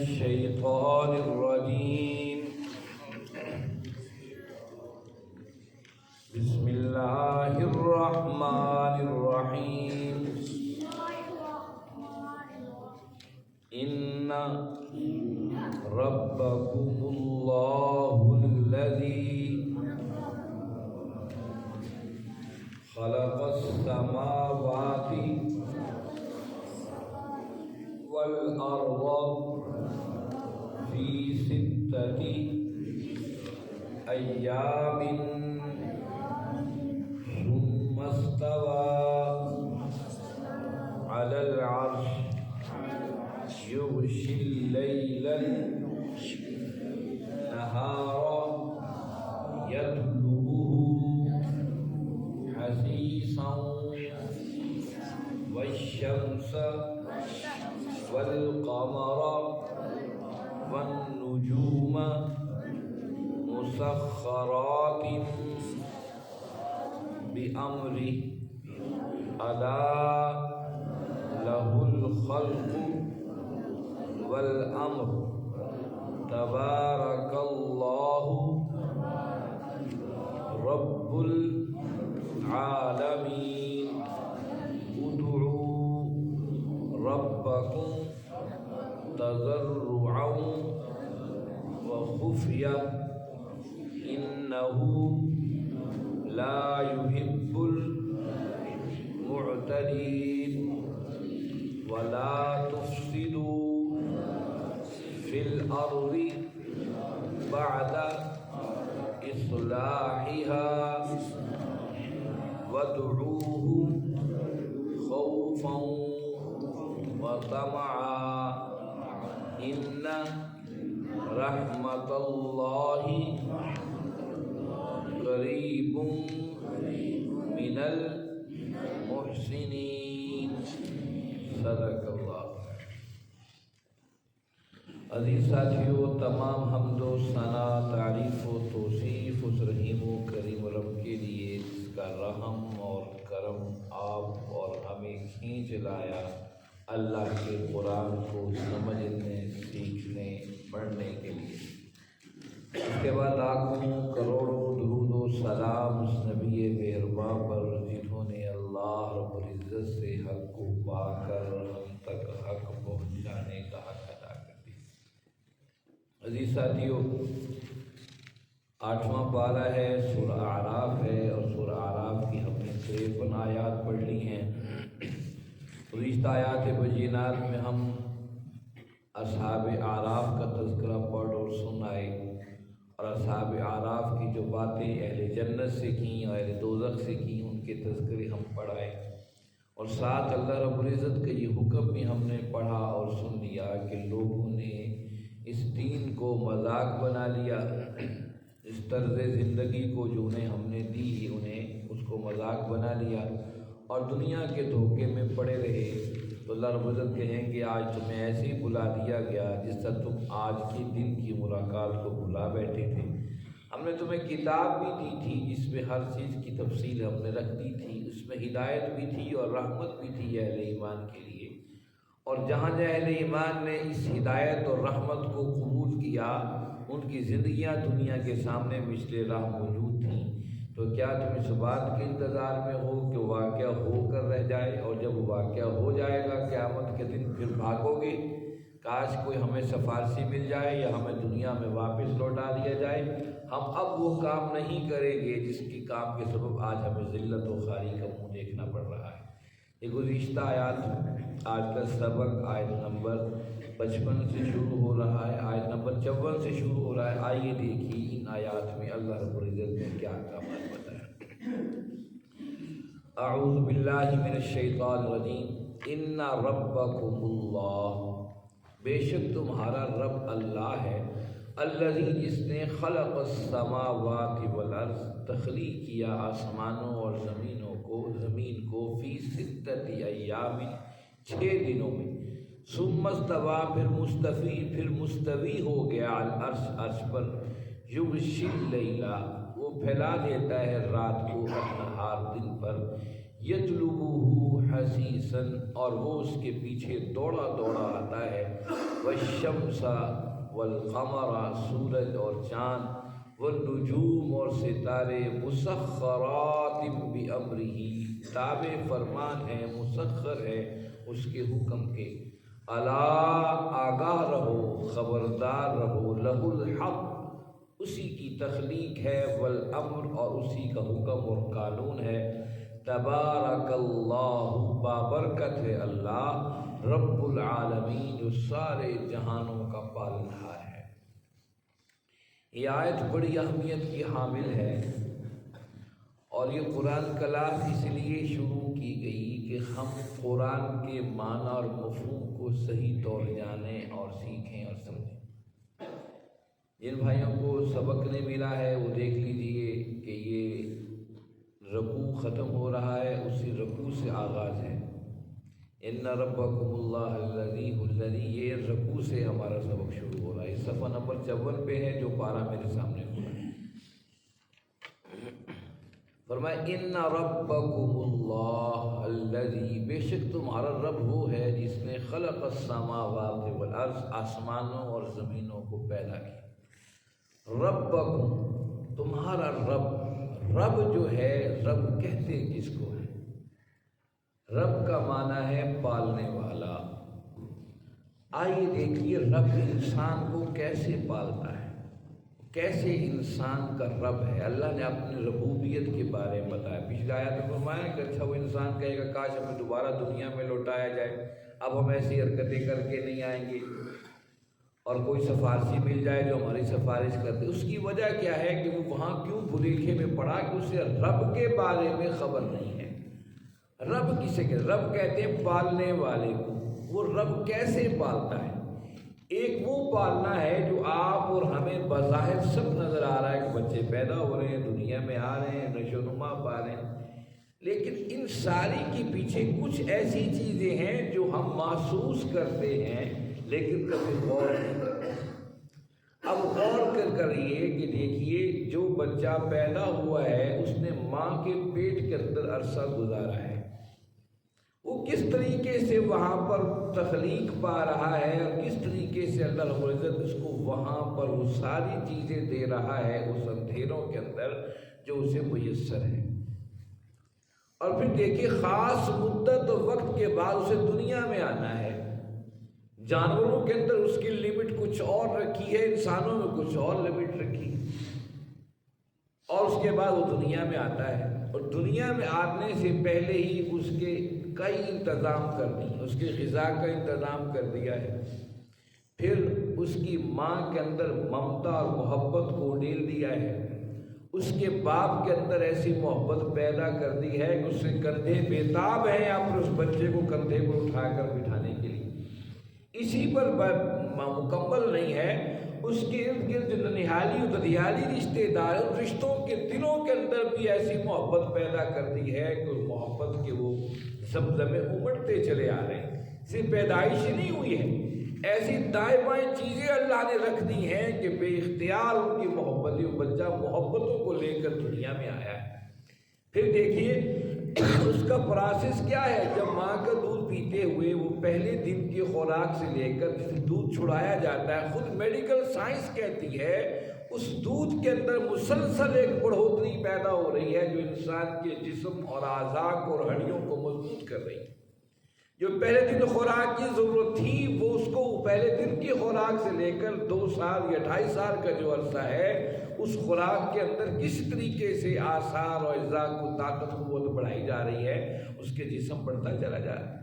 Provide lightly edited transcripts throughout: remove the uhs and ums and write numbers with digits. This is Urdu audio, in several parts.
الشيطان الرجيم بسم الله الرحمن الرحيم إن ربكم الله الذي خلق السماوات والأرض في 6 أيام ثم استوى على العرش يغشي الليل النهار يطلبه حثيثا والشمس والقمر والنجوم مسخرات بأمره ألا له الخلق والأمر تبارك الله رب العالمين ادعوا ربكم تضرعا وخفيا إنه لا يحب المعتدين ولا تفسدوا في الأرض بعد إصلاحها وادعوه خوفا وطمعا إن رحمة الله قريب من المحسنين صدق اللہ۔ عزیز ساتھیو، تمام حمد و ثنا، تعریف و توصیف اس رحیم و کریم رب کے لیے جس کا رحم اور کرم آپ اور ہمیں کھینچ لایا اللہ کے قرآن کو سمجھنے، سیکھنے، پڑھنے کے لیے۔ اس کے بعد لاکھوں کروڑوں درود و سلام اس نبی مہرباں پر جنہوں نے اللہ رب العزت سے حق کو پا کر ہم تک حق پہنچانے کا حق ادا کر دیا۔ عزیز ساتھیو، 8واں پارہ ہے، سورہ اعراف ہے، اور سورہ اعراف کی ہم نے 53 آیات پڑھ لی ہیں۔ گزشتہ آیات بینات میں ہم اصحاب اعراف کا تذکرہ پڑھ اور سن آئے، اور اصحاب اعراف کی جو باتیں اہل جنت سے کیں اور اہل دوزخ سے کیں ان کے تذکرے ہم پڑھائے، اور ساتھ اللہ رب العزت کا یہ حکم بھی ہم نے پڑھا اور سن لیا کہ لوگوں نے اس دین کو مذاق بنا لیا، اس طرز زندگی کو جو انہیں ہم نے دی انہیں اس کو مذاق بنا لیا اور دنیا کے دھوکے میں پڑے رہے۔ تو اللہ رب العزت کہیں گے آج تمہیں ایسے ہی بلا دیا گیا جس طرح تم آج کے دن کی ملاقات کو بھلا بیٹھے تھے۔ ہم نے تمہیں کتاب بھی دی تھی جس میں ہر چیز کی تفصیل ہم نے رکھ دی تھی، اس میں ہدایت بھی تھی اور رحمت بھی تھی اہل ایمان کے لیے، اور جہاں جہاں اہل ایمان نے اس ہدایت اور رحمت کو قبول کیا ان کی زندگیاں دنیا کے سامنے مثل راہ موجود تھیں۔ تو کیا تم اس بات کے انتظار میں ہو کہ واقعہ ہو کر رہ جائے، اور جب واقعہ ہو جائے گا قیامت کے دن پھر بھاگو گے؟ کاش کوئی ہمیں سفارشی مل جائے یا ہمیں دنیا میں واپس لوٹا دیا جائے۔ ہم اب وہ کام نہیں کریں گے جس کی کام کے سبب آج ہمیں ذلت و خواری کا منہ دیکھنا پڑ رہا ہے۔ یہ گزشتہ آیات، آج کا سبق آیت نمبر 55 سے شروع ہو رہا ہے، آیت نمبر 54 سے شروع ہو رہا ہے۔ آئیے دیکھیے ان آیات میں اللہ رب العزت نے کیا احکامات بتایا۔ اعوذ باللہ من الشیطان الرجیم۔ ان ربکم اللہ، بے شک تمہارا رب اللہ ہے، الذی، جس نے خلق السماوات والارض، تخلیق کیا آسمانوں اور زمین کو فی 6 ایام، 6 دنوں میں، ثم استوی، پھر مستوی ہو گیا، العرش، عرش پر، یغشی اللیل، وہ پھیلا دیتا ہے رات کو، النہار، دن پر، یطلبہ حثیثاً، اور وہ اس کے پیچھے دوڑا دوڑا آتا ہے، والشمس والقمر، سورج اور چاند، والنجوم اور ستارے، مسخرات بامرہ، تابع فرمان ہے، مسخر ہے اس کے حکم کے، الا آگاہ رہو، خبردار رہو، لہ الحق، اسی کی تخلیق ہے، والامر، اور اسی کا حکم اور قانون ہے، تبارک اللہ، بابرکت ہے اللہ، رب العالمین، جو سارے جہانوں کا پالنہار ہے۔ یہ آیت بڑی اہمیت کی حامل ہے، اور یہ قرآن کلام اس لیے شروع کی گئی کہ ہم قرآن کے معنی اور مفہوم کو صحیح طور جانیں اور سیکھیں اور سمجھیں۔ جن بھائیوں کو سبق نہیں ملا ہے وہ دیکھ لیجئے کہ یہ رکوع ختم ہو رہا ہے، اسی رکوع سے آغاز ہے، ان ربکم اللہ الذی، یہ رکوع سے ہمارا سبق شروع ہو رہا ہے، اس صفحہ نمبر 54 پہ ہے جو پارہ میرے سامنے ہوا ہے۔ فرمایا ان ربکم اللہ الذی، بے شک تمہارا رب وہ ہے جس نے خلق السماوات والارض، آسمانوں اور زمینوں کو پیدا کیا۔ ربکم، تمہارا رب، رب جو ہے، رب کہتے کس کو ہے؟ رب کا معنی ہے پالنے والا۔ آئیے دیکھیے رب انسان کو کیسے پالتا ہے، کیسے انسان کا رب ہے۔ اللہ نے اپنی ربوبیت کے بارے میں بتایا، پچھلی آیت میں فرمایا کہ اچھا وہ انسان کہے گا کاش ہمیں دوبارہ دنیا میں لوٹایا جائے، اب ہم ایسی حرکتیں کر کے نہیں آئیں گے، اور کوئی سفارشی مل جائے جو ہماری سفارش کرتے۔ اس کی وجہ کیا ہے کہ وہ وہاں کیوں بھلیکھے میں پڑا کہ اسے رب کے بارے میں خبر نہیں ہے۔ رب کسے کہتے ہیں؟ رب کہتے ہیں پالنے والے کو۔ وہ رب کیسے پالتا ہے؟ ایک وہ پالنا ہے جو آپ اور ہمیں بظاہر سب نظر آ رہا ہے کہ بچے پیدا ہو رہے ہیں، دنیا میں آ رہے ہیں، نشو و نما پا رہے ہیں، لیکن ان ساری کے پیچھے کچھ ایسی چیزیں ہیں جو ہم محسوس کرتے ہیں لیکن کبھی غور نہیں کرتے۔ اب غور کریے کہ دیکھیے جو بچہ پیدا ہوا ہے اس نے ماں کے پیٹ کے اندر عرصہ گزارا ہے، وہ کس طریقے سے وہاں پر تخلیق پا رہا ہے اور کس طریقے سے اللہ رب العزت اس کو وہاں پر وہ ساری چیزیں دے رہا ہے اس اندھیروں کے اندر جو اسے میسر ہے۔ اور پھر دیکھیے خاص مدت و وقت کے بعد اسے دنیا میں آنا ہے۔ جانوروں کے اندر اس کی لمٹ کچھ اور رکھی ہے، انسانوں میں کچھ اور لمٹ رکھی، اور اس کے بعد وہ دنیا میں آتا ہے، اور دنیا میں آنے سے پہلے ہی اس کے کئی انتظام کر دی، اس کی غذا کا انتظام کر دیا ہے، پھر اس کی ماں کے اندر ممتا اور محبت کو ڈال دیا ہے، اس کے باپ کے اندر ایسی محبت پیدا کر دی ہے کہ اس سے کندھے بےتاب ہیں آپ اس بچے کو کندھے پر اٹھا کر بٹھانے کے لیے۔ اسی پر مکمل نہیں ہے، اس کے ارد گرد جو ننھالی و ددھیالی رشتے دار، ان رشتوں کے دلوں کے اندر بھی ایسی محبت پیدا کر دی ہے کہ اس محبت کے وہ زمزم میں امڑتے چلے آ رہے ہیں۔ صرف پیدائش نہیں ہوئی ہے، ایسی دائیں بائیں چیزیں اللہ نے رکھ دی ہیں کہ بے اختیار ان کی محبتیں، بچہ محبتوں کو لے کر دنیا میں آیا ہے۔ پھر دیکھیے اس کا پروسیس کیا ہے، جب ماں کا دودھ پیتے ہوئے وہ پہلے دن کی خوراک سے لے کر جسے دودھ چھڑایا جاتا ہے، خود میڈیکل سائنس کہتی ہے اس دودھ کے اندر مسلسل ایک بڑھوتری پیدا ہو رہی ہے جو انسان کے جسم اور اعضاء کو اور ہڈیوں کو مضبوط کر رہی ہے۔ جو پہلے دن خوراک کی ضرورت تھی وہ اس کو پہلے دن کی خوراک سے لے کر 2 سال یا 2.5 سال کا جو عرصہ ہے اس خوراک کے اندر کس طریقے سے آثار اور اجزاء کو طاقت قوت بڑھائی جا رہی ہے، اس کے جسم بڑھتا چلا جا رہا ہے۔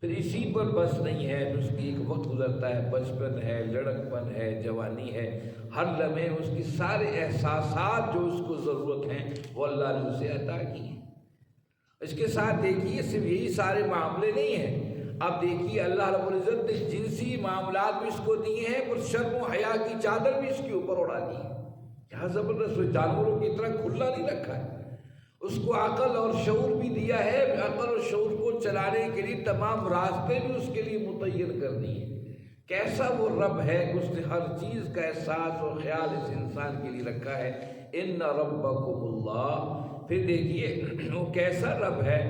پھر اسی پر بس نہیں ہے، اس کی ایک وقت گزرتا ہے، بچپن ہے، لڑکپن ہے، جوانی ہے، ہر لمحے اس کی سارے احساسات جو اس کو ضرورت ہیں وہ اللہ نے اسے عطا کی ہیں۔ اس کے ساتھ دیکھیے صرف یہی سارے معاملے نہیں ہیں، اب دیکھیے اللہ رب العزت نے جنسی معاملات بھی اس کو دیے ہیں، پر شرم و حیا کی چادر بھی اس کے اوپر اڑا دی ہے۔ کیا زبردست، جانوروں کی طرح کھلا نہیں رکھا ہے، اس کو عقل اور شعور بھی دیا ہے، عقل اور شعور کو چلانے کے لیے تمام راستے بھی اس کے لیے متعین کر دیے۔ کیسا وہ رب ہے کہ اس نے ہر چیز کا احساس اور خیال اس انسان کے لیے رکھا ہے۔ ان ربکم اللہ، پھر دیکھیے وہ کیسا رب ہے،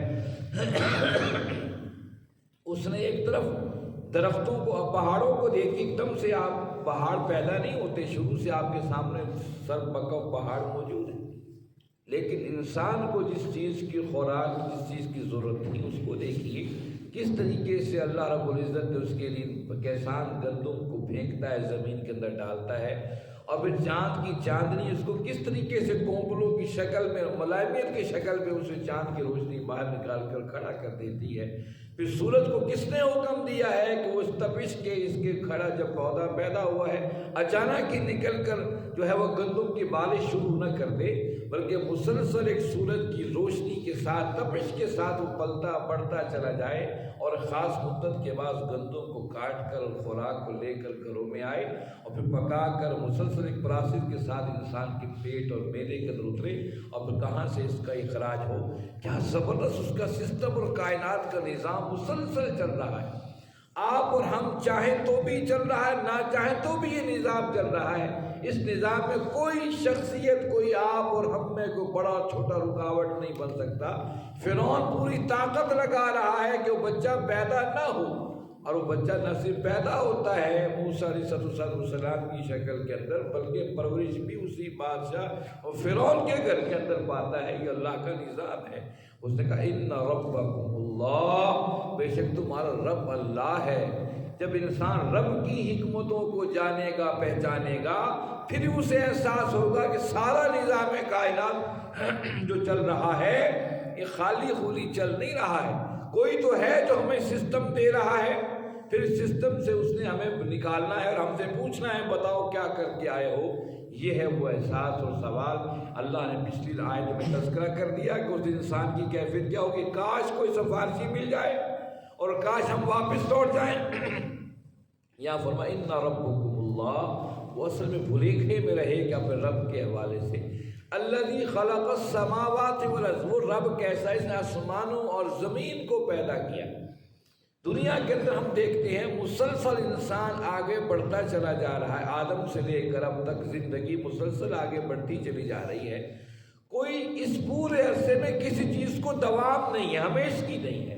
اس نے ایک طرف درختوں کو، پہاڑوں کو دیکھیے، ایک دم سے آپ پہاڑ پیدا نہیں ہوتے، شروع سے آپ کے سامنے سر پکا پہاڑ موجود ہے، لیکن انسان کو جس چیز کی خوراک، جس چیز کی ضرورت تھی، اس کو دیکھیے کس طریقے سے اللہ رب العزت اس کے لیے کیسان گندم کو پھینکتا ہے، زمین کے اندر ڈالتا ہے، اور پھر چاند کی چاندنی اس کو کس طریقے سے کونپلوں کی شکل میں، ملائمیت کی شکل میں اسے چاند کی روشنی باہر نکال کر کھڑا کر دیتی ہے۔ پھر سورج کو کس نے حکم دیا ہے کہ وہ اس تپش کے، اس کے کھڑا جب پودا پیدا ہوا ہے اچانک ہی نکل کر جو ہے وہ گندم کی بارش شروع نہ کر دے، بلکہ مسلسل ایک سورج کی روشنی کے ساتھ، تپش کے ساتھ وہ پلتا بڑھتا چلا جائے، اور خاص مدت کے بعد گندم کو کاٹ کر خوراک کو لے کر گھروں میں آئے، اور پھر پکا کر مسلسل ایک پروسیس کے ساتھ انسان کے پیٹ اور معدے کے اندر اترے، اور پھر کہاں سے اس کا اخراج ہو۔ کیا زبردست اس کا سسٹم اور کائنات کا نظام مسلسل چل رہا ہے۔ آپ اور ہم چاہیں تو بھی چل رہا ہے، نہ چاہیں تو بھی یہ نظام چل رہا ہے۔ اس نظام میں کوئی شخصیت، کوئی آپ اور ہم میں کوئی بڑا چھوٹا رکاوٹ نہیں بن سکتا۔ فرعون پوری طاقت لگا رہا ہے کہ وہ بچہ پیدا نہ ہو، اور وہ بچہ نہ صرف پیدا ہوتا ہے موسیٰ علیہ السلام کی شکل کے اندر، بلکہ پرورش بھی اسی بادشاہ اور فرعون کے گھر کے اندر پاتا ہے۔ یہ اللہ کا نظام ہے۔ اس نے کہا ان ربکم اللہ، بے شک تمہارا رب اللہ ہے۔ جب انسان رب کی حکمتوں کو جانے گا، پہچانے گا، پھر اسے احساس ہوگا کہ سارا نظام کائنات جو چل رہا ہے یہ خالی خولی چل نہیں رہا ہے، کوئی تو ہے جو ہمیں سسٹم دے رہا ہے، پھر سسٹم سے اس نے ہمیں نکالنا ہے اور ہم سے پوچھنا ہے بتاؤ کیا کر کے آئے ہو۔ یہ ہے وہ احساس اور سوال۔ اللہ نے پچھلی آیت میں تذکرہ کر دیا کہ اس انسان کی کیفیت کیا ہوگی۔ کاش کوئی سفارشی مل جائے اور کاش ہم واپس لوٹ جائیں۔ یہاں فرمایا ان ربکم اللہ، وہ اصل میں بھلیکھے میں رہے کہ اپنے رب کے حوالے سے، الذی خلق السماوات والارض، وہ رب کیسا، اس نے آسمانوں اور زمین کو پیدا کیا۔ دنیا کے اندر ہم دیکھتے ہیں مسلسل انسان آگے بڑھتا چلا جا رہا ہے، آدم سے لے کر اب تک زندگی مسلسل آگے بڑھتی چلی جا رہی ہے۔ کوئی اس پورے عرصے میں کسی چیز کو دوام نہیں ہے، ہمیشگی نہیں ہے۔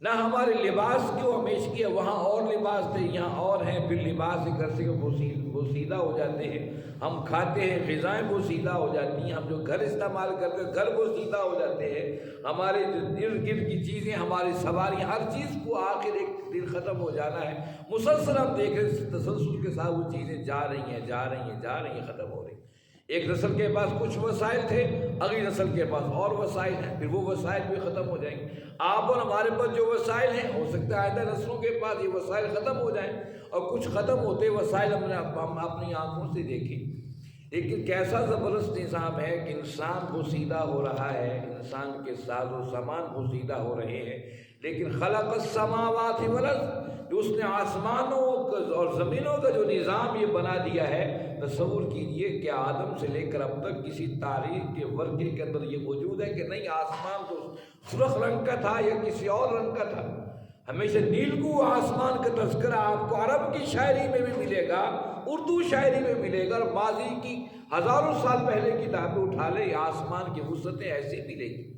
نہ ہمارے لباس کی وہ ہمیشگی ہے، وہاں اور لباس تھے یہاں اور ہیں، پھر لباس ایک عرصے کے بوسیدہ ہو جاتے ہیں، ہم کھاتے ہیں غذائیں بوسیدہ ہو جاتی ہیں، ہم جو گھر استعمال کرتے ہیں گھر بوسیدہ ہو جاتے ہیں، ہمارے ارد گرد کی چیزیں، ہماری سواری، ہر چیز کو آخر ایک دن ختم ہو جانا ہے۔ مسلسل ہم دیکھ رہے ہیں تسلسل کے ساتھ وہ چیزیں جا رہی ہیں، ختم ہو رہی ہیں۔ ایک نسل کے پاس کچھ وسائل تھے، اگلی نسل کے پاس اور وسائل ہیں، پھر وہ وسائل بھی ختم ہو جائیں گے۔ آپ اور ہمارے پاس جو وسائل ہیں، ہو سکتا ہے آئندہ نسلوں کے پاس یہ وسائل ختم ہو جائیں، اور کچھ ختم ہوتے وسائل ہم اپنی آنکھوں سے دیکھیں۔ لیکن کیسا زبردست نظام ہے کہ انسان بوسیدہ ہو رہا ہے، انسان کے ساز و سامان بوسیدہ ہو رہے ہیں، لیکن خلق السماوات والارض، جو اس نے آسمانوں اور زمینوں کا جو نظام یہ بنا دیا ہے، تصور کیجئے کہ آدم سے لے کر اب تک کسی تاریخ کے ورقے کے اندر یہ موجود ہے کہ نہیں آسمان تو سرخ رنگ کا تھا یا کسی اور رنگ کا تھا۔ ہمیشہ نیلگو آسمان کا تذکرہ آپ کو عرب کی شاعری میں بھی ملے گا، اردو شاعری میں ملے گا، اور ماضی کی ہزاروں سال پہلے کتابیں اٹھا لے، آسمان کی وسعتیں ایسی ملے گی۔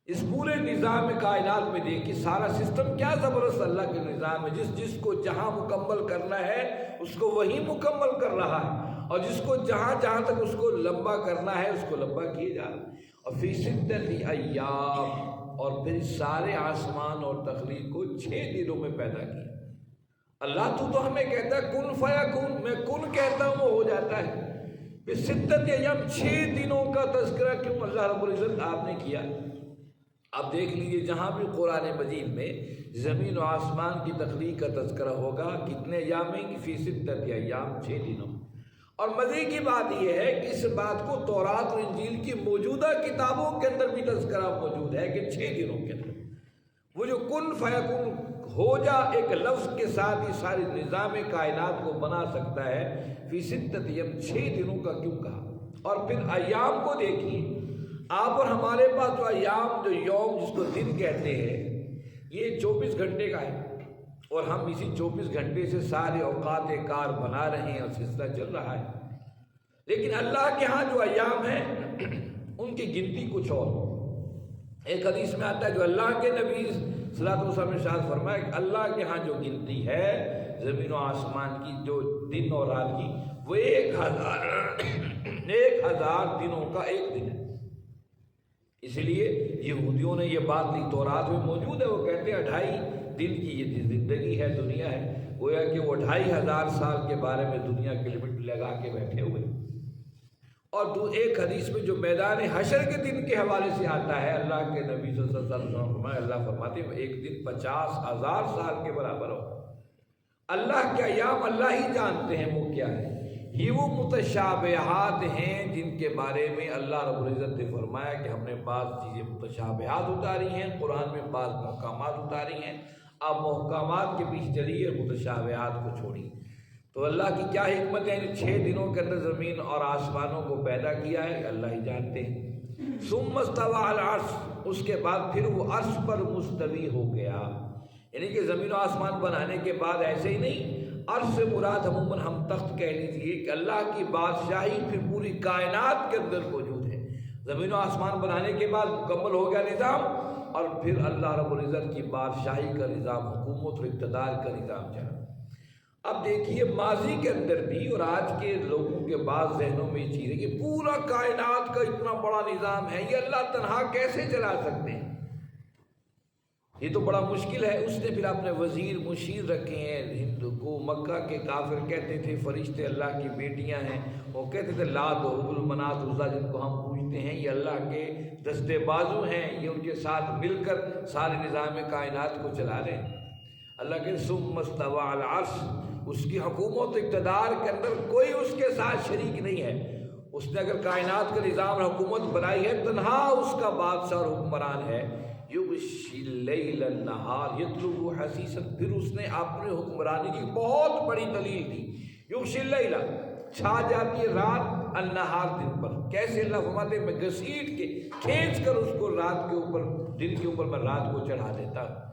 اس پورے نظام کائنات میں دیکھیے سارا سسٹم کیا زبردست اللہ کے نظام ہے۔ جس کو جہاں مکمل کرنا ہے اس کو وہی مکمل کر رہا ہے، اور جس کو جہاں تک اس کو لمبا کرنا ہے اس کو لمبا کیے جا رہا ہے۔ اور فی ستۃ ایام، اور پھر سارے آسمان اور تخلیق کو 6 دنوں میں پیدا کیا۔ اللہ تو ہمیں کہتا ہے کن فیکون، میں کن کہتا ہوں وہ ہو جاتا ہے۔ پھر ستۃ ایام، 6 دنوں کا تذکرہ کیوں اللہ رب العزت آپ نے کیا؟ اب دیکھ لیجئے جہاں بھی قرآن مجید میں زمین و آسمان کی تخلیق کا تذکرہ ہوگا، کتنے ایام میں؟ فی ستۃ ایام، 6 دنوں۔ اور مزے کی بات یہ ہے کہ اس بات کو تورات اور انجیل کی موجودہ کتابوں کے اندر بھی تذکرہ موجود ہے کہ 6 دنوں کے اندر وہ جو کن فیکون ہو جا ایک لفظ کے ساتھ ہی سارے نظام کائنات کو بنا سکتا ہے۔ فی ستۃ ایام، 6 دنوں کا کیوں کہا؟ اور پھر ایام کو دیکھیے، آپ اور ہمارے پاس جو ایام، جو یوم جس کو دن کہتے ہیں، یہ 24 گھنٹے کا ہے، اور ہم اسی 24 گھنٹے سے سارے اوقات کار بنا رہے ہیں اور سلسلہ چل رہا ہے۔ لیکن اللہ کے ہاں جو ایام ہیں ان کی گنتی کچھ اور۔ ایک حدیث میں آتا ہے جو اللہ کے نبی صلی اللہ علیہ وسلم نے ارشاد فرمایا کہ اللہ کے ہاں جو گنتی ہے زمین و آسمان کی، جو دن اور رات کی، وہ 1000 دنوں کا ایک دن ہے۔ اس لیے یہودیوں نے یہ بات لی، تورات میں موجود ہے، وہ کہتے ہیں 2.5 دن کی یہ زندگی ہے، دنیا ہے، گویا کہ وہ 2500 سال کے بارے میں دنیا کے لمٹ لگا کے بیٹھے ہوئے۔ اور ایک حدیث میں جو میدان حشر کے دن کے حوالے سے آتا ہے، اللہ کے نبی صلی اللہ علیہ وسلم فرمایا، اللہ فرماتے ہیں ایک دن 50,000 سال کے برابر ہو۔ اللہ کے ایام اللہ ہی جانتے ہیں وہ کیا ہے۔ یہ وہ متشابہات ہیں جن کے بارے میں اللہ رب العزت نے فرمایا کہ ہم نے بعض چیزیں متشابہات اتاری ہیں، قرآن میں بعض محکمات اتاری ہیں، آپ محکمات کے پیچھے چلیے، متشابہات کو چھوڑیے۔ تو اللہ کی کیا حکمت ہے، 6 دنوں کے اندر زمین اور آسمانوں کو پیدا کیا ہے، اللہ ہی جانتے ہیں۔ ثم استوى على العرش، اس کے بعد پھر وہ عرش پر مستوی ہو گیا، یعنی کہ زمین و آسمان بنانے کے بعد ایسے ہی نہیں، عرش سے مراد عموماً ہم تخت کہہ لیجیے کہ اللہ کی بادشاہی پھر پوری کائنات کے اندر موجود ہے۔ زمین و آسمان بنانے کے بعد مکمل ہو گیا نظام، اور پھر اللہ رب العزت کی بادشاہی کا نظام، حکومت اور اقتدار کا نظام چلا۔ اب دیکھیے ماضی کے اندر بھی اور آج کے لوگوں کے بعض ذہنوں میں یہ چیز ہے کہ پورا کائنات کا اتنا بڑا نظام ہے، یہ اللہ تنہا کیسے چلا سکتے ہیں، یہ تو بڑا مشکل ہے۔ اس نے پھر اپنے وزیر مشیر رکھے ہیں۔ ہند کو مکہ کے کافر کہتے تھے فرشتے اللہ کی بیٹیاں ہیں، وہ کہتے تھے لات و حبل منات عزا جن کو ہم پوجتے ہیں یہ اللہ کے دستے بازو ہیں، یہ ان کے ساتھ مل کر سارے نظام کائنات کو چلا رہے ہیں۔ اللہ کے ثم استوى علی العرش، اس کی حکومت اقتدار کے اندر کوئی اس کے ساتھ شریک نہیں ہے۔ اس نے اگر کائنات کا نظام حکومت بنائی ہے، تنہا اس کا بادشاہ اور حکمران ہے۔ یغشی اللیل النہار یطلبہ حثیثا، پھر اس نے اپنے حکمرانی کی بہت بڑی دلیل دی۔ یغشی اللیل، چھا جاتی ہے رات، النہار دن پر۔ کیسے اللہ فرماتے ہیں میں گھسیٹ کے کھینچ کر اس کو رات کے اوپر، دن کے اوپر میں رات کو چڑھا دیتا ہوں،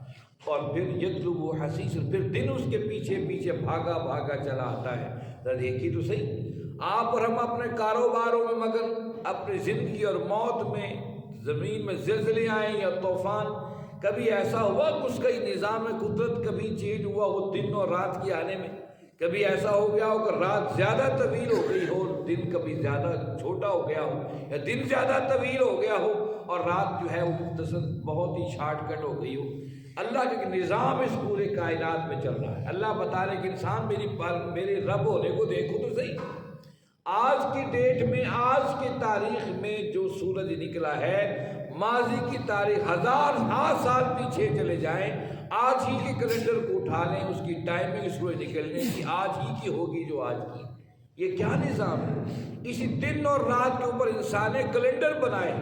اور پھر یطلبہ حثیثا، پھر دن اس کے پیچھے پیچھے بھاگا بھاگا چلا آتا ہے۔ ذرا دیکھیے تو صحیح، آپ اور ہم اپنے کاروباروں میں مگن، اپنی زندگی اور موت میں، زمین میں زلزلے آئیں یا طوفان، کبھی ایسا ہوا کہ اس کا نظام قدرت کبھی چینج ہوا ہو دن اور رات کے آنے میں؟ کبھی ایسا ہو گیا ہو کہ رات زیادہ طویل ہو گئی ہو، دن کبھی زیادہ چھوٹا ہو گیا ہو، یا دن زیادہ طویل ہو گیا ہو اور رات جو ہے وہ مختصر بہت ہی شارٹ کٹ ہو گئی ہو؟ اللہ کا نظام اس پورے کائنات میں چل رہا ہے۔ اللہ بتا رہے کہ انسان میرے رب ہونے کو دیکھو تو صحیح۔ آج کی ڈیٹ میں، آج کی تاریخ میں جو سورج نکلا ہے، ماضی کی تاریخ 1000 سال پیچھے چلے جائیں، آج ہی کے کیلنڈر کو اٹھا لیں، اس کی ٹائمنگ سورج نکلنے کی آج ہی کی ہوگی جو آج کی۔ یہ کیا نظام ہے؟ اسی دن اور رات کے اوپر انسان نے کیلنڈر بنائے،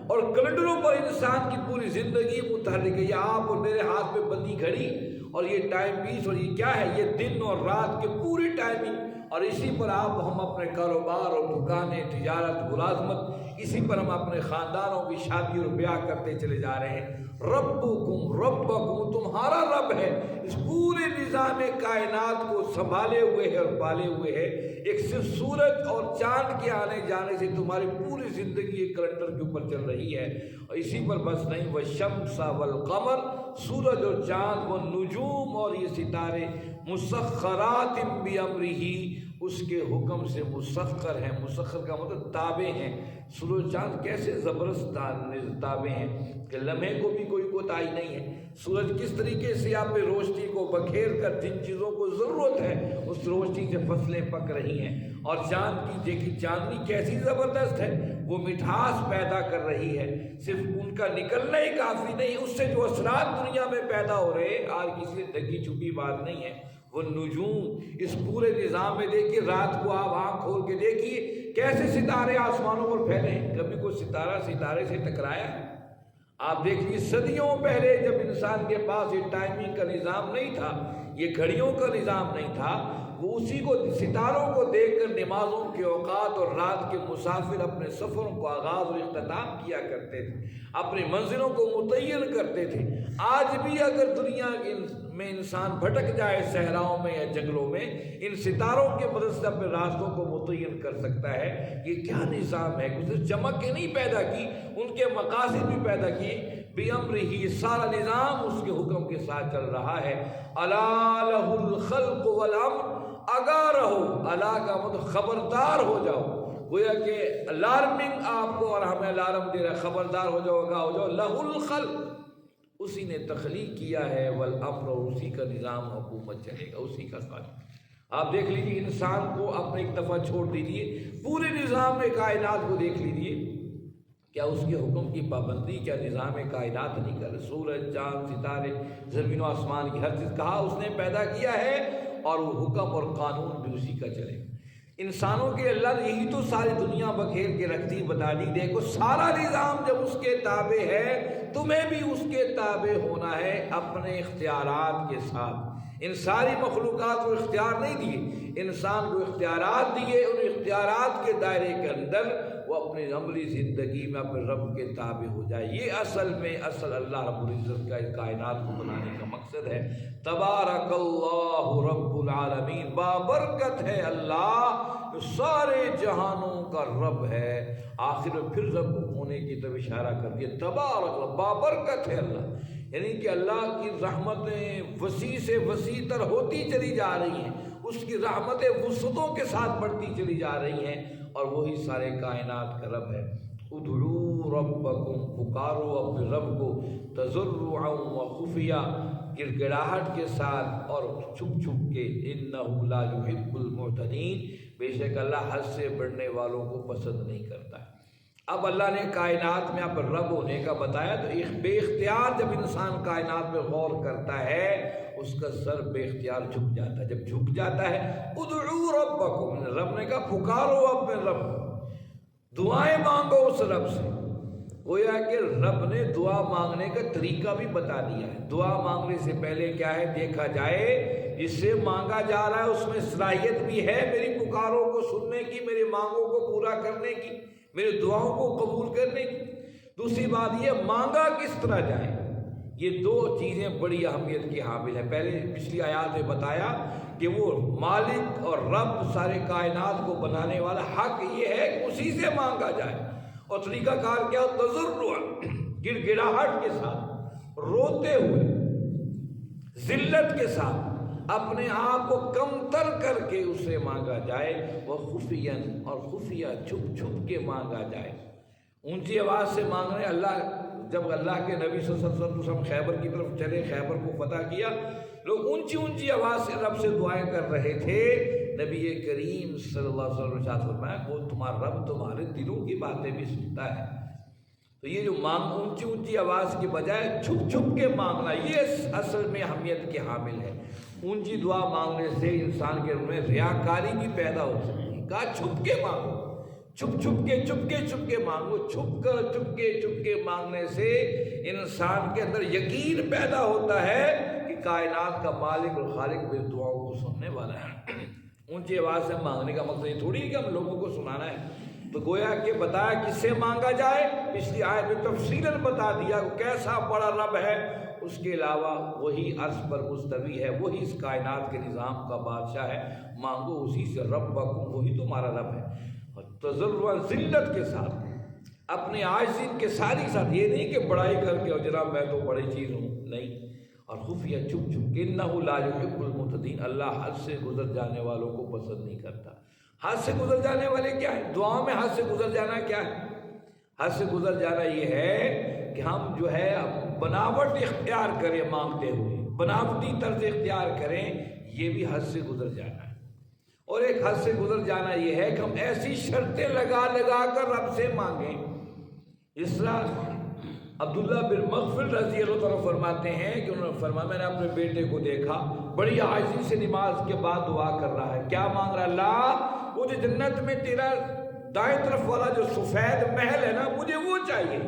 اور کیلنڈروں پر انسان کی پوری زندگی متحرک ہے۔ یہ آپ اور میرے ہاتھ میں بندی گھڑی اور یہ ٹائم پیس، اور یہ کیا ہے؟ یہ دن اور رات کی پوری ٹائمنگ، اور اسی پر آپ ہم اپنے کاروبار اور دکانیں، تجارت، ملازمت، اسی پر ہم اپنے خاندانوں کی شادی اور بیاہ کرتے چلے جا رہے ہیں۔ ربکم، تمہارا رب ہے، اس پورے نظام کائنات کو سنبھالے ہوئے ہے اور پالے ہوئے ہے۔ ایک صرف سورج اور چاند کے آنے جانے سے تمہاری پوری زندگی ایک کیلنڈر کے اوپر چل رہی ہے، اور اسی پر بس نہیں، والشمس والقمر، سورج اور چاند، والنجوم، اور یہ ستارے، مسخرات بامرہ، اس کے حکم سے مسخر ہیں۔ مسخر کا مطلب تابع ہیں۔ سورج چاند کیسے زبردست تابع ہیں کہ لمحے کو بھی کوئی کوتاہی نہیں ہے۔ سورج کس طریقے سے آپ نے روشنی کو بکھیر کر جن چیزوں کو ضرورت ہے اس روشنی سے فصلیں پک رہی ہیں، اور چاند کی دیکھی چاندنی کیسی زبردست ہے، وہ مٹھاس پیدا کر رہی ہے۔ صرف ان کا نکلنا ہی کافی نہیں، اس سے جو اثرات دنیا میں پیدا ہو رہے ہیں آج کسی نے ڈھکی چھپی بات نہیں ہے۔ وہ نجوم، اس پورے نظام میں دیکھیے، رات کو آپ آنکھ کھول کے دیکھیے کیسے ستارے آسمانوں پر پھیلے ہیں۔ کبھی کوئی ستارہ ستارے سے ٹکرایا ہے؟ آپ دیکھیے صدیوں پہلے جب انسان کے پاس یہ ٹائمنگ کا نظام نہیں تھا، یہ گھڑیوں کا نظام نہیں تھا، وہ اسی کو ستاروں کو دیکھ کر نمازوں کے اوقات اور رات کے مسافر اپنے سفروں کو آغاز اور اختتام کیا کرتے تھے، اپنی منزلوں کو متعین کرتے تھے۔ آج بھی اگر دنیا میں انسان بھٹک جائے صحراؤں میں یا جنگلوں میں، ان ستاروں کے مدد سے اپنے راستوں کو متعین کر سکتا ہے۔ یہ کیا نظام ہے؟ صرف چمک کے نہیں پیدا کی، ان کے مقاصد بھی پیدا کیے۔ بِأَمْرِهِ، سارا نظام اس کے حکم کے ساتھ چل رہا ہے۔ أَلَا لَهُ الْخَلْقُ وَالْأَمْرُ، آگاہ رہو، اللہ کا مطلب خبردار ہو جاؤ، گویا کہ الارمنگ آپ کو اور ہمیں الارم دے رہا ہے، خبردار ہو جاؤ، آگاہ ہو جاؤ۔ لَهُ الْخَلْقُ، اسی نے تخلیق کیا ہے، والامر، اور اسی کا نظام حکومت چلے گا، اسی کا خالق۔ آپ دیکھ لیجیے انسان کو اپنے ایک دفعہ چھوڑ دیجیے، پورے نظام کائنات کو دیکھ لیجیے، کیا اس کے حکم کی پابندی، کیا نظام کائنات نہیں کر رہے؟ سورج، چاند، ستارے، زمین و آسمان کی ہر چیز کہا اس نے پیدا کیا ہے، اور وہ حکم اور قانون بھی اسی کا چلے گا۔ انسانوں کے اللہ نے یہی تو ساری دنیا بکھیر کے رکھ دی، بتا دی دیکھو سارا نظام جب اس کے تابع ہے، تمہیں بھی اس کے تابع ہونا ہے اپنے اختیارات کے ساتھ۔ ان ساری مخلوقات کو اختیار نہیں دیے، انسان کو اختیارات دیے، ان اختیارات کے دائرے کے اندر وہ اپنی عملی زندگی میں اپنے رب کے تابع ہو جائے۔ یہ اصل اللہ رب العزت کا اس کائنات کو بنانے کا مقصد ہے۔ تبارک اللہ رب العالمین، بابرکت ہے اللہ جو سارے جہانوں کا رب ہے۔ آخر میں پھر رب ہونے کی طرف اشارہ کر دیا، تبارک اللہ، بابرکت ہے اللہ، یعنی کہ اللہ کی رحمتیں وسیع سے وسیع تر ہوتی چلی جا رہی ہیں، اس کی رحمتیں وسعتوں کے ساتھ بڑھتی چلی جا رہی ہیں، اور وہی سارے کائنات کا رب ہے۔ ادعوا ربکم، پکارو اپنے رب کو، تضرعا و خفیہ، گڑگڑاہٹ کے ساتھ اور چھپ چھپ کے، انہ لا یحب المعتدین، بے شک اللہ حد سے بڑھنے والوں کو پسند نہیں کرتا ہے۔ اب اللہ نے کائنات میں آپ رب ہونے کا بتایا، تو بے اختیار جب انسان کائنات میں غور کرتا ہے، اس کا سر بے اختیار جھک جاتا ہے۔ جب جھک جاتا ہے، ادعوا ربکم، رب نے کہا پکارو اپنے رب، دعائیں مانگو اس رب سے۔ گویا کہ رب نے دعا مانگنے کا طریقہ بھی بتا دیا ہے۔ دعا مانگنے سے پہلے کیا ہے دیکھا جائے، جس سے مانگا جا رہا ہے اس میں صلاحیت بھی ہے میری پکاروں کو سننے کی، میری مانگوں کو پورا کرنے کی، میری دعاؤں کو قبول کرنے کی۔ دوسری بات یہ مانگا کس طرح جائے، یہ دو چیزیں بڑی اہمیت کی حامل ہیں۔ پہلے پچھلی آیات میں بتایا کہ وہ مالک اور رب سارے کائنات کو بنانے والا، حق یہ ہے کہ اسی سے مانگا جائے، اور طریقہ کار کیا، تضرع، گڑ گڑاہٹ کے ساتھ، روتے ہوئے، ذلت کے ساتھ، اپنے آپ کو کمتر کر کے اسے مانگا جائے، وہ خفیہ، اور خفیہ چھپ چھپ کے مانگا جائے۔ اونچی آواز سے مانگنے، جب اللہ کے نبی صلی اللہ علیہ وسلم خیبر کی طرف چلے، خیبر کو فتح کیا، لوگ اونچی اونچی آواز سے رب سے دعائیں کر رہے تھے، نبی کریم صلی اللہ علیہ وسلم نے ارشاد فرمایا وہ تمہارا رب تمہارے دلوں کی باتیں بھی سنتا ہے۔ تو یہ جو اونچی اونچی آواز کے بجائے چھپ چھپ کے مانگنا، یہ اصل میں اہمیت کے حامل ہے۔ اونچی دعا مانگنے سے انسان کے میں ریاکاری بھی پیدا ہو سکتی ہے۔ کہا چھپ کے مانگو، چھپ چھپ کے مانگو، چھپ کے مانگنے سے انسان کے اندر یقین پیدا ہوتا ہے کہ کائنات کا مالک اور خالق میری دعاؤں کو سننے والا ہے۔ اونچی آواز سے مانگنے کا مقصد یہ تھوڑی ہے کہ ہم لوگوں کو سنانا ہے، تو گویا کہ بتایا کس سے مانگا جائے، پچھلی آیت میں تفصیلاً بتا دیا کہ کیسا بڑا رب ہے، اس کے علاوہ وہی عرش پر مستوی ہے، وہی اس کائنات کے نظام کا بادشاہ ہے، مانگو اسی سے، ربکم، وہی تمہارا رب ہے۔ اور تضرع، ذلت کے ساتھ، اپنے عاجزی کے ساری ساتھ، یہ نہیں کہ بڑائی کر کے اور جناب میں تو بڑی چیز ہوں، نہیں، اور خفیہ چھپ چھپ کے، انہ لا یحب المعتدین، اللہ حد سے گزر جانے والوں کو پسند نہیں کرتا۔ حد سے گزر جانے والے کیا ہے؟ دعاؤں میں حد سے گزر جانا کیا ہے؟ حد سے گزر جانا یہ ہے کہ ہم جو ہے بناوٹ اختیار کریں، مانگتے ہوئے بناوٹی طرز اختیار کریں، یہ بھی حد سے گزر جانا ہے۔ اور ایک حد سے گزر جانا یہ ہے کہ ہم ایسی شرطیں لگا کر رب سے مانگیں۔ اس طرح عبداللہ بن مغفل رضی اللہ تعالیٰ فرماتے ہیں کہ انہوں نے فرمایا میں نے اپنے بیٹے کو دیکھا بڑی عاجزی سے نماز کے بعد دعا کر رہا ہے، کیا مانگ رہا ہے؟ اللہ وہ جو جنت میں تیرا دائیں طرف والا جو سفید محل ہے نا، مجھے وہ چاہیے۔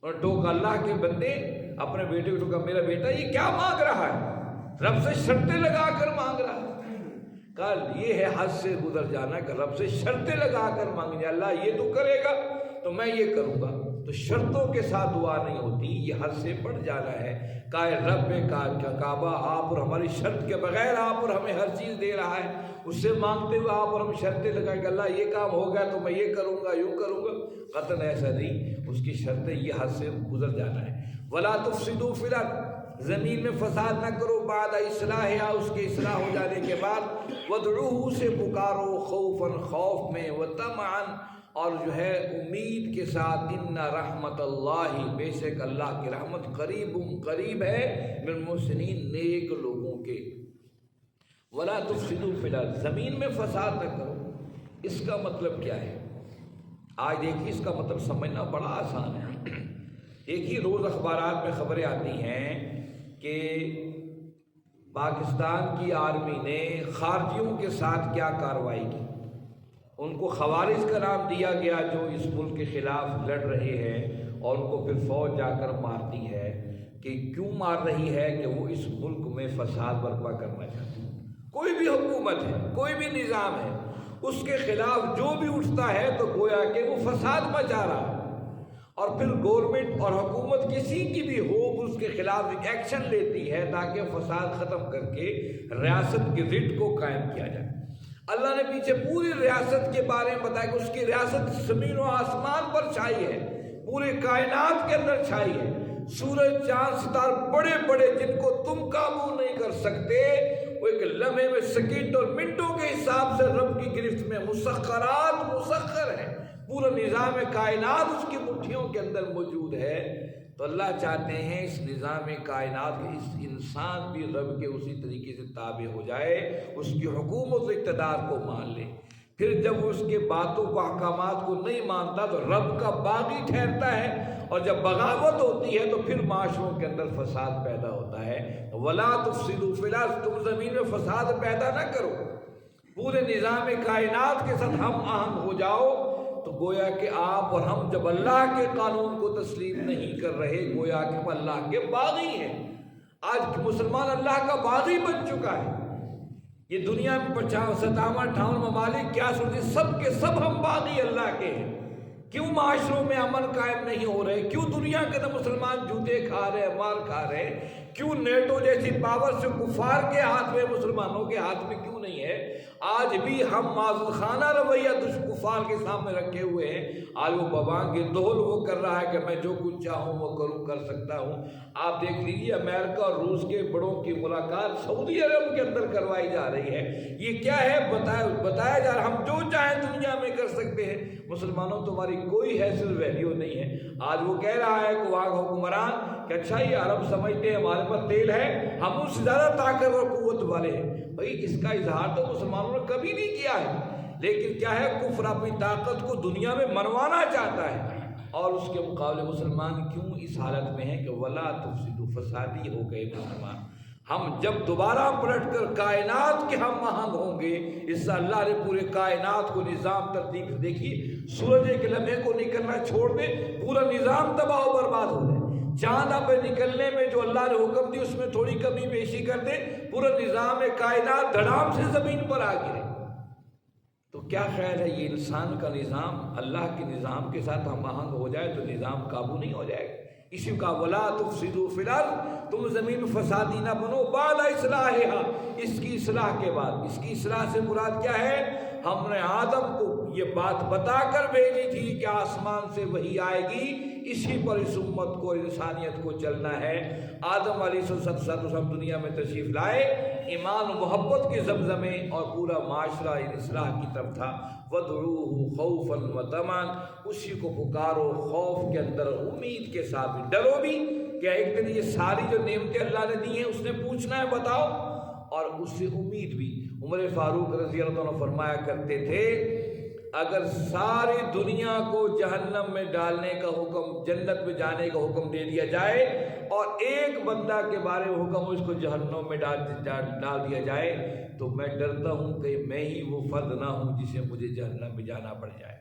اور ٹوکا، اللہ کے بندے اپنے بیٹے کو ٹوکا، میرا بیٹا یہ کیا مانگ رہا ہے؟ رب سے شرطیں لگا کر مانگ رہا ہے۔ کل یہ ہے حد سے گزر جانا کہ رب سے شرطیں لگا کر مانگنے، اللہ یہ تو کرے گا تو میں یہ کروں گا، تو شرطوں کے ساتھ دعا نہیں ہوتی، یہ حد سے بڑھ جانا ہے۔ کہ رب کعبہ آپ اور ہماری شرط کے بغیر آپ اور ہمیں ہر چیز دے رہا ہے، اس سے مانگتے ہوئے آپ اور ہم شرطیں لگائیں کہ اللہ یہ کام ہو گیا تو میں یہ کروں گا، یوں کروں گا، قطعاً ایسا نہیں، اس کی شرطیں یہ حد سے گزر جانا ہے۔ وَلَا تُفْسِدُوا فِي الْأَرْضِ، زمین میں فساد نہ کرو، بعد اصلاحہا، اس کے اصلاح ہو جانے کے بعد، وَادْعُوهُ، اسے پکارو، خوفاً، خوف میں، وَطَمَعًا، اور جو ہے امید کے ساتھ، ان رحمت اللہ، بے شک اللہ کی رحمت، قریب ہے، بالمحسنین، نیک لوگوں کے۔ وَلَا تُفْسِدُوا فِي الْأَرْضِ، زمین میں فساد نہ کرو، اس کا مطلب کیا ہے؟ آج دیکھیے اس کا مطلب سمجھنا بڑا آسان ہے۔ دیکھیے روز اخبارات میں خبریں آتی ہیں کہ پاکستان کی آرمی نے خارجیوں کے ساتھ کیا کارروائی کی، ان کو خوارج کا نام دیا گیا جو اس ملک کے خلاف لڑ رہے ہیں، اور ان کو پھر فوج جا کر مارتی ہے۔ کہ کیوں مار رہی ہے؟ کہ وہ اس ملک میں فساد برپا کرنا چاہتی ہے۔ کوئی بھی حکومت ہے، کوئی بھی نظام ہے، اس کے خلاف جو بھی اٹھتا ہے تو گویا کہ وہ فساد مچا رہا ہے، اور پھر گورنمنٹ اور حکومت کسی کی بھی ہو اس کے خلاف ایک ایکشن لیتی ہے تاکہ فساد ختم کر کے ریاست کے ضد کو قائم کیا جائے۔ اللہ نے پیچھے پوری ریاست کے بارے میں بتایا کہ اس کی ریاست زمین و آسمان پر چھائی ہے، پورے کائنات کے اندر چھائی ہے۔ سورج، چاند، ستارے بڑے بڑے جن کو تم قابو نہیں کر سکتے، وہ ایک لمحے میں سیکنڈ اور منٹوں کے حساب سے رب کی گرفت میں مسخرات مسخر ہیں۔ پورا نظام کائنات اس کی مٹھیوں کے اندر موجود ہے۔ تو اللہ چاہتے ہیں اس نظام کائنات کے اس انسان بھی رب کے اسی طریقے سے تابع ہو جائے، اس کی حکومت و اقتدار کو مان لے۔ پھر جب اس کے باتوں کو، احکامات کو نہیں مانتا تو رب کا باغی ٹھہرتا ہے، اور جب بغاوت ہوتی ہے تو پھر معاشروں کے اندر فساد پیدا ہوتا ہے۔ وَلَا تُفْسِدُوا فِي الْأَرْضِ، تم زمین میں فساد پیدا نہ کرو، پورے نظام کائنات کے ساتھ ہم آہنگ ہو جاؤ۔ تو گویا کہ آپ اور ہم جب اللہ کے قانون کو تسلیم نہیں کر رہے، گویا کہ ہم اللہ کے باغی ہیں۔ آج مسلمان اللہ کا باغی بن چکا ہے۔ یہ دنیا میں 57-58 ممالک کیا سنتے، سب کے سب ہم باغی اللہ کے ہیں۔ کیوں معاشروں میں امن قائم نہیں ہو رہے؟ کیوں دنیا کے اندر مسلمان جوتے کھا رہے ہیں، مار کھا رہے ہیں؟ کیوں نیٹو جیسی پاور سے کفار کے ہاتھ میں، مسلمانوں کے ہاتھ میں کیوں نہیں ہے؟ آج بھی ہم معذور خانہ رویہ کفار کے سامنے رکھے ہوئے ہیں۔ آج وہ ببانگ دہل وہ کر رہا ہے کہ میں جو کچھ چاہوں وہ کروں، کر سکتا ہوں۔ آپ دیکھ لیجیے امریکہ اور روس کے بڑوں کی ملاقات سعودی عرب کے اندر کروائی جا رہی ہے۔ یہ کیا ہے؟ بتایا جا رہا ہم جو چاہیں دنیا میں کر سکتے ہیں۔ مسلمانوں تمہاری کوئی حیثیت ویلیو نہیں ہے۔ آج وہ کہہ رہا ہے کہ وہاں حکمران کہ اچھا یہ عرب سمجھتے ہیں ہمارے پاس تیل ہے، ہم اس سے زیادہ طاقت اور قوت والے ہیں۔ بھائی اس کا اظہار تو مسلمانوں نے کبھی نہیں کیا ہے، لیکن کیا ہے، کفر اپنی طاقت کو دنیا میں منوانا چاہتا ہے، اور اس کے مقابلے مسلمان کیوں اس حالت میں ہیں کہ ولا تفسدوا، فسادی ہو گئے مسلمان۔ ہم جب دوبارہ پلٹ کر کائنات کے ہم آہنگ ہوں گے، اس سے اللہ نے پورے کائنات کو نظام ترتیب، دیکھیے سورج ایک لمحے کو نکلنا چھوڑ دے، پورا نظام تباہ و برباد ہو جائے۔ چاند پہ نکلنے میں جو اللہ نے حکم دی اس میں تھوڑی کمی بیشی کر دے، پورا نظام کائنات دھڑام سے زمین پر آ گرے۔ تو کیا خیال ہے، یہ انسان کا نظام اللہ کے نظام کے ساتھ ہم آہنگ ہو جائے تو نظام قابو نہیں ہو جائے گا۔ اسی کا ولا تفسدوا فی الارض، تم زمین میں فسادی نہ بنو، بعد اصلاحہا، اس کی اصلاح کے بعد۔ اس کی اصلاح سے مراد کیا ہے؟ ہم نے آدم کو یہ بات بتا کر بھیجی تھی کہ آسمان سے وحی آئے گی، اسی پر اس امت کو، انسانیت کو چلنا ہے۔ آدم علیہ السلام دنیا میں تشریف لائے، ایمان و محبت کے زمزمے، اور پورا معاشرہ اصلاح کی طرف تھا۔ وَادْعُوهُ خَوْفًا وَطَمَعًا، اسی کو پکارو خوف کے اندر، امید کے ساتھ بھی، ڈرو بھی کہ ایک دن یہ ساری جو نعمتیں اللہ نے دی ہیں اس نے پوچھنا ہے، بتاؤ، اور اس سے امید بھی۔ عمر فاروق رضی اللہ عنہ فرمایا کرتے تھے اگر ساری دنیا کو جہنم میں ڈالنے کا حکم، جنت میں جانے کا حکم دے دیا جائے، اور ایک بندہ کے بارے میں حکم اس کو جہنم میں ڈال دیا جائے، تو میں ڈرتا ہوں کہ میں ہی وہ فرد نہ ہوں جسے مجھے جہنم میں جانا پڑ جائے۔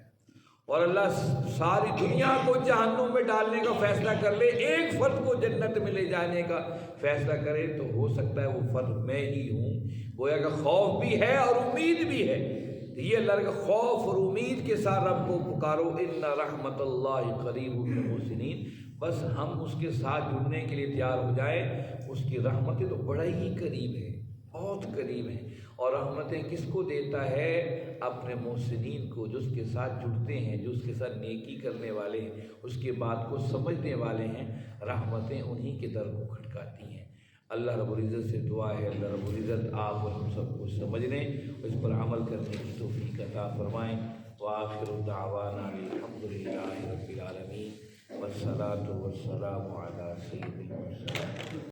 اور اللہ ساری دنیا کو جہنم میں ڈالنے کا فیصلہ کر لے، ایک فرد کو جنت میں لے جانے کا فیصلہ کرے، تو ہو سکتا ہے وہ فرد میں ہی ہوں۔ گویا کہ خوف بھی ہے اور امید بھی ہے۔ تو یہ اللہ کا خوف اور امید کے ساتھ رب کو پکارو، ان رحمت اللہ قریب للمحسنین۔ بس ہم اس کے ساتھ جڑنے کے لیے تیار ہو جائیں، اس کی رحمتیں تو بڑا ہی قریب ہیں، بہت قریب ہیں۔ اور رحمتیں کس کو دیتا ہے؟ اپنے محسنین کو، جو اس کے ساتھ جڑتے ہیں، جو اس کے ساتھ نیکی کرنے والے ہیں، اس کے بات کو سمجھنے والے ہیں، رحمتیں انہی کے در کو کھٹکاتی ہیں۔ اللہ رب العزت سے دعا ہے، اللہ رب العزت آپ اور ہم سب کو سمجھنے، اس پر عمل کرنے کی توفیق عطا فرمائیں۔ وآخر دعوانا الحمد للہ رب العالمین، والصلاة والسلام علی سید المرسلین۔